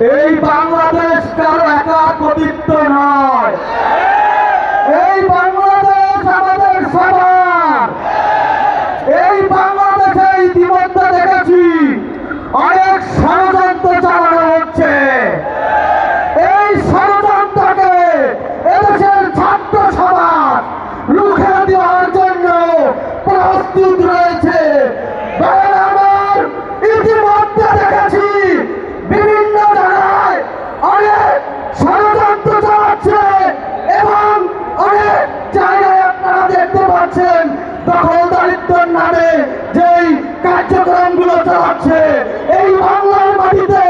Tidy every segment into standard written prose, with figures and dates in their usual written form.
এই বাংলাদেশ কারো একা কর্তৃত্ব নয়, এই বাংলাদেশ আমাদের সবার। এই বাংলাদেশে ইতিমধ্যে দেখেছি অনেক ষড়যন্ত্র চালানো হচ্ছে। এই ষড়যন্ত্রকে এদেশের ছাত্র সমাজ রুখে দেওয়ার জন্য প্রস্তুত রয়েছে। আমার ইতিমধ্যে দেখেছি বিভিন্ন জায়গায় অনেক ষড়যন্ত্র চালাচ্ছে এবং অনেক জায়গায় আপনারা দেখতে পাচ্ছেন দখলদারিত্বের নামে যেই কার্যক্রমগুলো চালাচ্ছে। এই বাংলার মাটিতে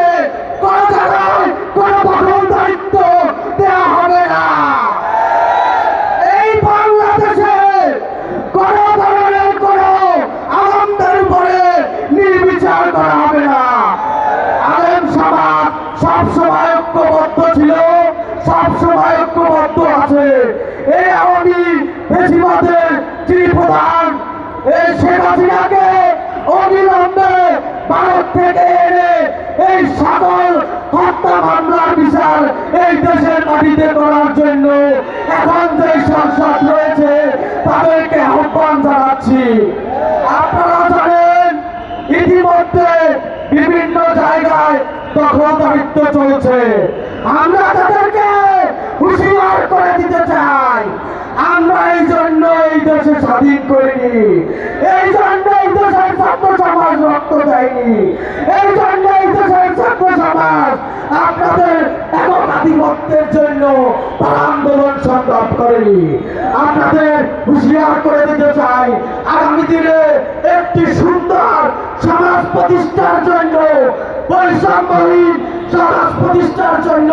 কোনো জায়গায় কোনো দখলদারিত্ব দেওয়া হবে না। এই বাংলাদেশে কোনো ধরনের কোনো আলমদের উপরে নির্বিচার করা হবে না। আলেম সমাজ সবসময় ঐক্যবদ্ধ ছিল, সবসময় ঐক্যবদ্ধ আছে। এই আওয়ামী বেশিরভাগের যিনি প্রধান, এই শেখ হাসিনাকে অবিলম্বে ভারত থেকে এনে এই সকল হত্যা মামলার বিচার এই দেশের মাটিতে করার জন্য এখন যে সংসদ রয়েছে তাদেরকে আহ্বান জানাচ্ছি। আপনারা জানেন ইতিমধ্যে বিভিন্ন জায়গায় দখলদারিত্ব চলছে। আমরা তাদেরকে হুঁশিয়ার করে দিতে চাই, আমরা এই জন্য এই দেশে স্বাধীন করিনি, এই জন্য এই দেশের ছাত্র সমাজ রক্ত দেয়নি, এই জন্য এই দেশের ছাত্র সমাজ আপনাদের একাধিপত্যের জন্য আন্দোলন সংগ্রাম করেনি। আপনাদের হুঁশিয়ার করে দিতে চাই, আগামী দিনে একটি সুন্দর সমাজ প্রতিষ্ঠার জন্য, বৈষম্যহীন সমাজ প্রতিষ্ঠার জন্য